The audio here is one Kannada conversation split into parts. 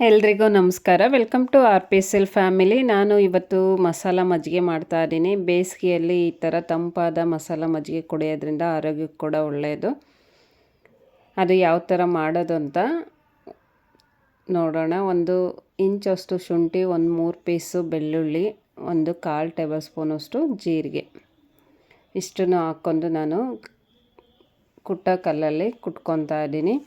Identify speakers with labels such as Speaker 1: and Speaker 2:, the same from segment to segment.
Speaker 1: ಎಲ್ರಿಗೂ ನಮಸ್ಕಾರ. Welcome to R P S L family. ನಾನು ಇವತ್ತು ಮಸಾಲ ಮಜ್ಜಿಗೆ ಮಾಡ್ತಾ ಇದ್ದೀನಿ. ಬೇಸಿಗೆಯಲ್ಲಿ ಈ ಥರ ತಂಪಾದ ಮಸಾಲ ಮಜ್ಜಿಗೆ ಕುಡಿಯೋದ್ರಿಂದ ಆರೋಗ್ಯಕ್ಕೆ ಕೂಡ ಒಳ್ಳೆಯದು. ಅದು ಯಾವ ಥರ ಮಾಡೋದು ಅಂತ ನೋಡೋಣ. 1 ಇಂಚಷ್ಟು ಶುಂಠಿ, 3 ಪೀಸು ಬೆಳ್ಳುಳ್ಳಿ, 1/4 ಟೇಬಲ್ ಸ್ಪೂನಷ್ಟು ಜೀರಿಗೆ, ಇಷ್ಟನ್ನು ಹಾಕ್ಕೊಂಡು ನಾನು ಕುಟ್ಟ ಕಲ್ಲಲ್ಲಿ ಕುಟ್ಕೊತಾ ಇದ್ದೀನಿ.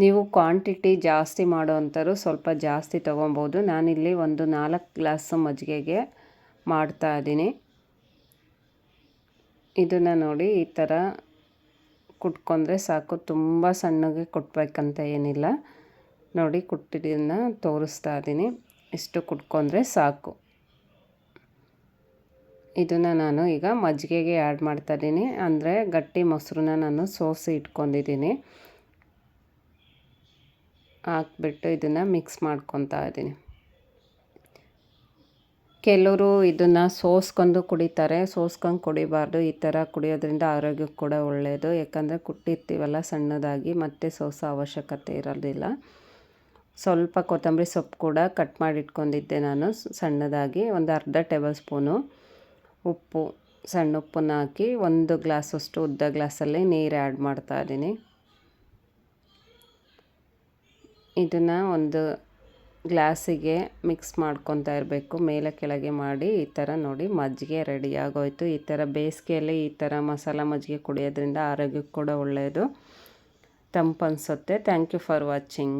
Speaker 1: ನೀವು ಕ್ವಾಂಟಿಟಿ ಜಾಸ್ತಿ ಮಾಡೋ ಅಂಥವ್ರು ಸ್ವಲ್ಪ ಜಾಸ್ತಿ ತೊಗೊಬೋದು. ನಾನಿಲ್ಲಿ 4 ಗ್ಲಾಸು ಮಜ್ಜಿಗೆಗೆ ಮಾಡ್ತಾ ಇದ್ದೀನಿ. ಇದನ್ನು ನೋಡಿ ಈ ಥರ ಕುಟ್ಕೊಂಡ್ರೆ ಸಾಕು. ತುಂಬ ಸಣ್ಣಗೆ ಕುಟ್ಬೇಕಂತ ಏನಿಲ್ಲ. ನೋಡಿ ಕುಟ್ಟಿದ್ದನ್ನು ತೋರಿಸ್ತಾ ಇದ್ದೀನಿ. ಇಷ್ಟು ಕುಟ್ಕೊಂಡ್ರೆ ಸಾಕು. ಇದನ್ನು ನಾನು ಈಗ ಮಜ್ಜಿಗೆಗೆ ಆ್ಯಡ್ ಮಾಡ್ತಾ ಇದ್ದೀನಿ. ಅಂದರೆ ಗಟ್ಟಿ ಮೊಸರನ್ನ ನಾನು ಸೋಸಿ ಇಟ್ಕೊಂಡಿದ್ದೀನಿ. ಹಾಕ್ಬಿಟ್ಟು ಇದನ್ನು ಮಿಕ್ಸ್ ಮಾಡ್ಕೊತಾ ಇದ್ದೀನಿ. ಕೆಲವರು ಇದನ್ನು ಸೋಸ್ಕೊಂಡು ಕುಡಿತಾರೆ. ಸೋಸ್ಕೊಂಡು ಕುಡಿಬಾರ್ದು. ಈ ಥರ ಕುಡಿಯೋದ್ರಿಂದ ಆರೋಗ್ಯಕ್ಕೆ ಕೂಡ ಒಳ್ಳೆಯದು. ಯಾಕಂದರೆ ಕುಟ್ಟಿರ್ತೀವಲ್ಲ ಸಣ್ಣದಾಗಿ, ಮತ್ತೆ ಸೋಸೋ ಅವಶ್ಯಕತೆ ಇರೋದಿಲ್ಲ. ಸ್ವಲ್ಪ ಕೊತ್ತಂಬರಿ ಸೊಪ್ಪು ಕೂಡ ಕಟ್ ಮಾಡಿ ಇಟ್ಕೊಂಡಿದ್ದೆ ನಾನು ಸಣ್ಣದಾಗಿ. 1/2 ಟೇಬಲ್ ಸ್ಪೂನು ಉಪ್ಪು, ಸಣ್ಣ ಉಪ್ಪನ್ನ ಹಾಕಿ 1 ಗ್ಲಾಸಷ್ಟು ಉದ್ದ ಗ್ಲಾಸಲ್ಲಿ ನೀರು ಆ್ಯಡ್ ಮಾಡ್ತಾ ಇದ್ದೀನಿ. ಇದನ್ನು ಒಂದು ಗ್ಲಾಸಿಗೆ ಮಿಕ್ಸ್ ಮಾಡ್ಕೊತಾ ಇರಬೇಕು, ಮೇಲೆ ಕೆಳಗೆ ಮಾಡಿ. ಈ ಥರ ನೋಡಿ ಮಜ್ಜಿಗೆ ರೆಡಿ ಆಗೋಯ್ತು. ಈ ಥರ ಬೇಸಿಗೆಯಲ್ಲಿ ಈ ಥರ ಮಸಾಲ ಮಜ್ಜಿಗೆ ಕುಡಿಯೋದ್ರಿಂದ ಆರೋಗ್ಯಕ್ಕೆ ಕೂಡ ಒಳ್ಳೆಯದು, ತಂಪು ಅನಿಸುತ್ತೆ. Thank you for watching.